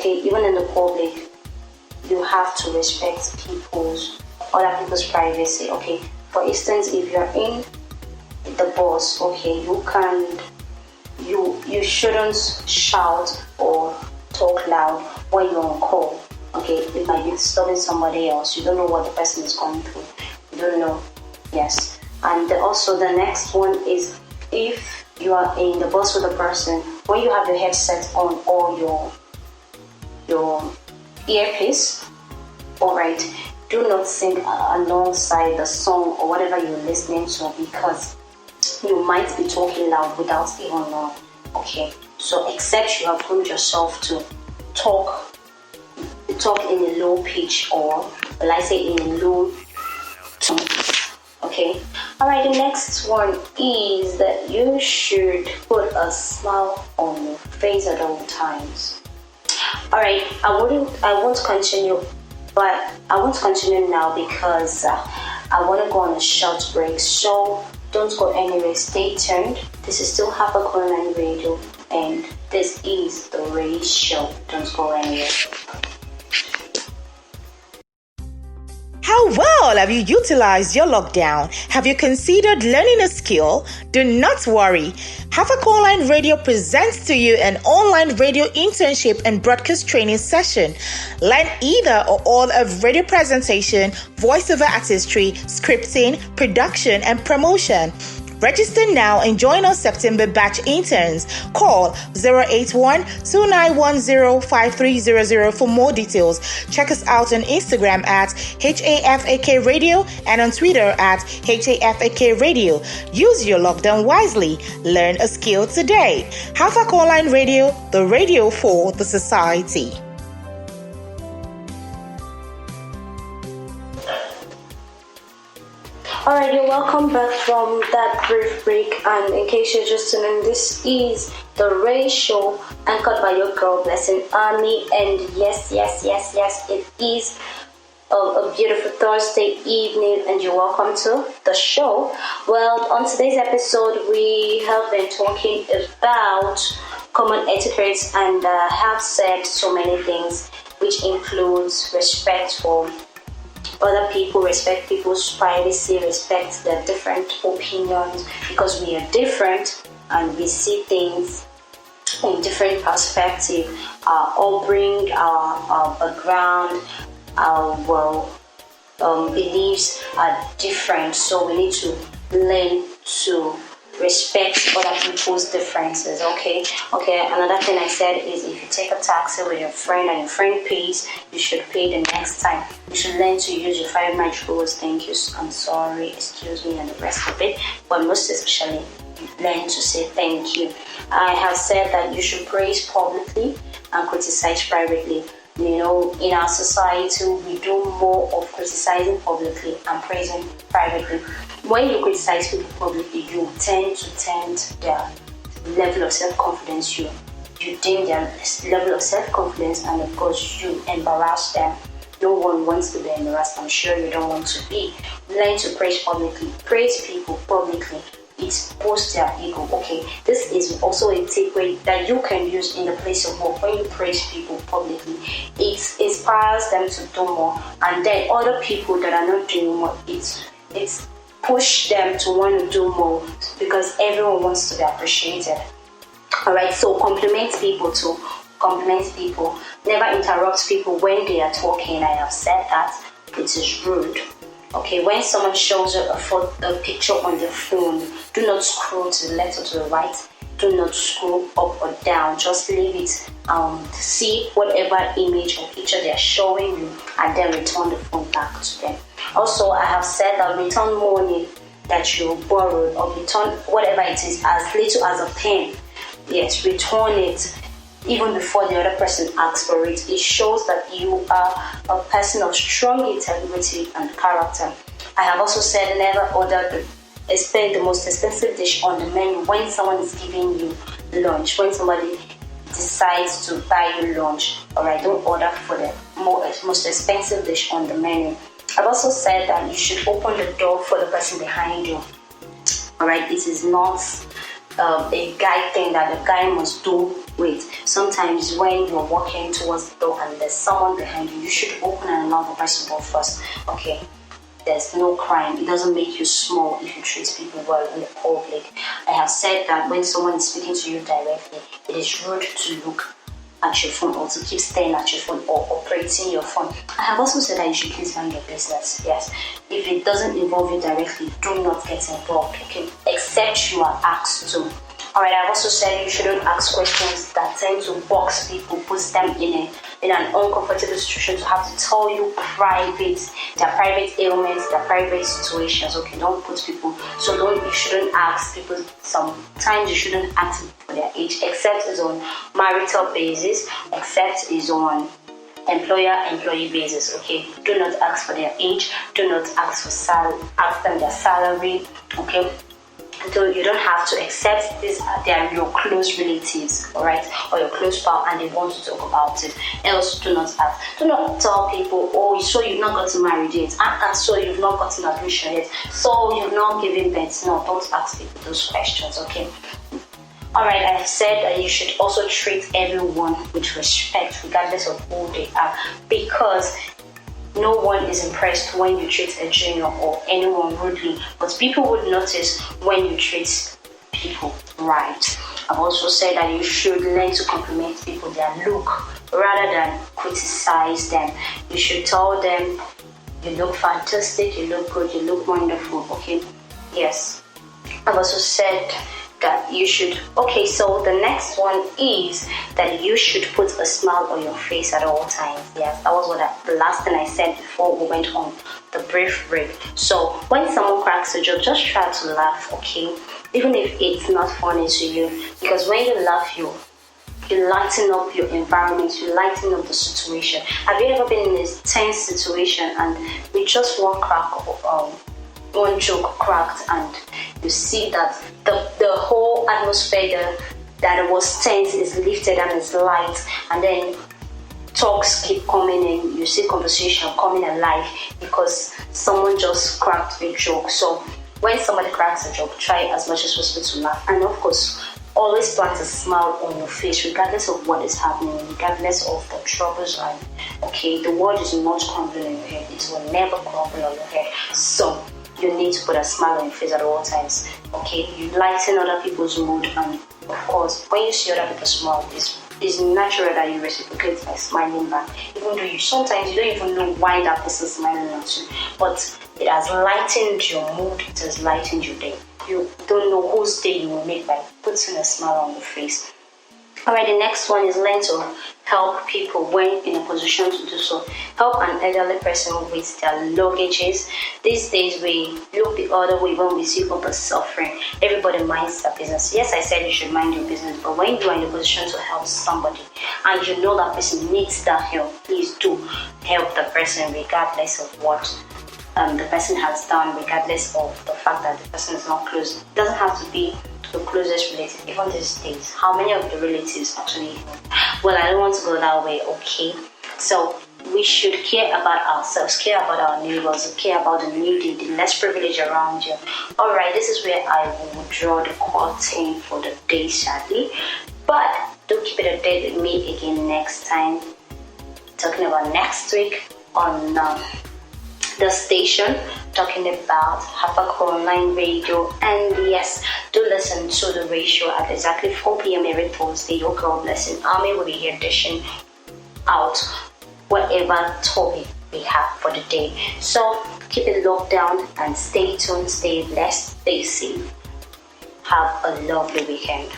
okay, even in the public, you have to respect other people's privacy, okay? For instance, if you're in the bus, okay, you shouldn't shout or talk loud when you're on call, okay? It might be disturbing somebody else. You don't know what the person is going through. You don't know. Yes. And also the next one is, if you are in the bus with a person, when you have your headset on or your earpiece, alright, do not sing alongside the song or whatever you're listening to, because you might be talking loud without even knowing. Okay, so except you have groomed yourself to talk in a low pitch, or will I say in a low tone. Okay, alright, the next one is that you should put a smile on your face at all times. Alright, I won't continue, but I won't continue now because I want to go on a short break. So don't go anywhere, stay tuned. This is still HAFAK Online Radio, and this is the Ray Show. Don't go anywhere. How well have you utilized your lockdown? Have you considered learning a skill? Do not worry. HAFAK Online Radio presents to you an online radio internship and broadcast training session. Learn either or all of radio presentation, voiceover artistry, scripting, production, and promotion. Register now and join our September batch interns. Call 081-2910-5300 for more details. Check us out on Instagram at HAFAK Radio and on Twitter at HAFAK Radio. Use your lockdown wisely. Learn a skill today. HAFAK Online Radio, the radio for the society. Alright, you're welcome back from that brief break, and in case you're just tuning in, this is the Ray Show, anchored by your girl Blessing Army, and yes, it is a beautiful Thursday evening, and you're welcome to the show. Well, on today's episode, we have been talking about common etiquettes, and have said so many things, which includes respect for other people, respect people's privacy, respect their different opinions, because we are different and we see things in different perspectives. Our upbringing, our background, our beliefs are different, so we need to learn to respect other people's differences. Okay. Another thing I said is, if you take a taxi with your friend and your friend pays, you should pay the next time. You should learn to use your 5 match rules. Thank you, I'm sorry, excuse me, and the rest of it. But most especially, learn to say thank you. I have said that you should praise publicly and criticize privately. You know, in our society, we do more of criticizing publicly and praising privately. When you criticize people publicly, you tend to taint their level of self-confidence. You dim their level of self-confidence, and of course, you embarrass them. No one wants to be embarrassed. I'm sure you don't want to be. Learn to praise publicly. Praise people publicly. It boosts their ego. Okay, this is also a tip that you can use in the place of work. When you praise people publicly, it inspires them to do more, and then other people that are not doing more, it's push them to want to do more, because everyone wants to be appreciated. Alright, so compliment people too. Compliment people. Never interrupt people when they are talking. I have said that it is rude. Okay, when someone shows you a picture on their phone, do not scroll to the left or to the right. Do not scroll up or down. Just leave it. See whatever image or picture they are showing you, and then return the phone back to them. Also, I have said that return money that you borrowed, or return whatever it is, as little as a pen. Yes, return it even before the other person asks for it. It shows that you are a person of strong integrity and character. I have also said never order the most expensive dish on the menu when someone is giving you lunch. When somebody decides to buy you lunch, alright, don't order for the most expensive dish on the menu. I've also said that you should open the door for the person behind you. Alright, this is not a guy thing that the guy must do. Wait, sometimes when you're walking towards the door and there's someone behind you, you should open and allow the person go first. Okay, there's no crime. It doesn't make you small if you treat people well in the public. I have said that when someone is speaking to you directly, it is rude to look at your phone or to keep staring at your phone or operating your phone. I have also said that you should please mind your business. Yes, if it doesn't involve you directly, do not get involved, okay, except you are asked to. Alright, I've also said you shouldn't ask questions that tend to box people, put them in an uncomfortable situation to have to tell you their private ailments, their private situations. Okay, don't put people, you shouldn't ask people. Sometimes you shouldn't ask for their age, except it's on marital basis, except it's on employer-employee basis. Okay, do not ask for their age, do not ask them their salary. Okay, so you don't have to accept this. They are your close relatives, all right, or your close pal, and they want to talk about it. Else, do not ask. Do not tell people, oh, so you've not gotten married yet, and so you've not gotten admission yet, so you've not given birth. No, don't ask people those questions. Okay. Alright, I've said that you should also treat everyone with respect, regardless of who they are, because no one is impressed when you treat a junior or anyone rudely, but people would notice when you treat people right. I've also said that you should learn to compliment people their look rather than criticize them. You should tell them, you look fantastic, you look good, you look wonderful. Okay, yes. I've also said that you should. Okay, so the next one is that you should put a smile on your face at all times. Yes, that was the last thing I said before we went on the brief break. So when someone cracks a joke, just try to laugh, okay? Even if it's not funny to you, because when you laugh, you lighten up your environment, you lighten up the situation. Have you ever been in a tense situation and with just one joke cracked, and you see that the whole atmosphere that was tense is lifted and is light, and then talks keep coming in, you see conversation coming alive because someone just cracked a joke. So when somebody cracks a joke, try as much as possible to laugh, and of course always plant a smile on your face regardless of what is happening, regardless of the troubles. And okay, the world is not crumbling on your head, it will never crumble on your head. So you need to put a smile on your face at all times. Okay, you lighten other people's mood, and of course, when you see other people smile, it's natural that you reciprocate by smiling back. Even though sometimes you don't even know why that person is smiling at you, but it has lightened your mood, it has lightened your day. You don't know whose day you will make by putting a smile on your face. Alright, the next one is learn to help people when in a position to do so. Help an elderly person with their luggages. These days we look the other way when we see people suffering. Everybody minds their business. Yes, I said you should mind your business, but when you are in a position to help somebody and you know that person needs that help, please do help the person regardless of what the person has done, regardless of the fact that the person is not close. It doesn't have to be the closest relative. Even these days, how many of the relatives actually? Well, I don't want to go that way. Okay, so we should care about ourselves, care about our neighbors, care about the needy, the less privileged around you. Alright, this is where I will draw the curtain for the day, sadly, but do keep it a date with me again next time, talking about next week on the station, talking about HAFAK online radio. And yes, do listen to the ratio at exactly 4 p.m. every Thursday. Your girl Blessing Army will be here dishing out whatever topic we have for the day. So keep it locked down and stay tuned, stay blessed, stay safe. Have a lovely weekend.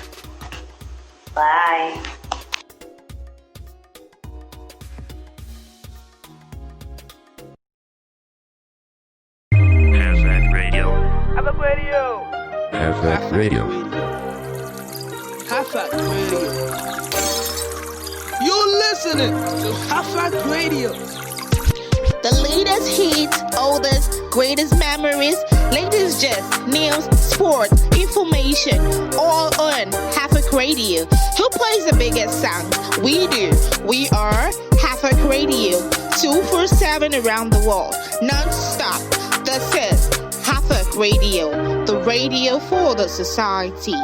Bye. HAFAK Radio. HAFAK Radio. You're listening to HAFAK Radio. The latest hits, oldest, greatest memories, latest gist, news, sports, information, all on HAFAK Radio. Who plays the biggest sound? We do. We are HAFAK Radio, 247 around the world, non-stop. This is HAFAK Radio, the radio for the society.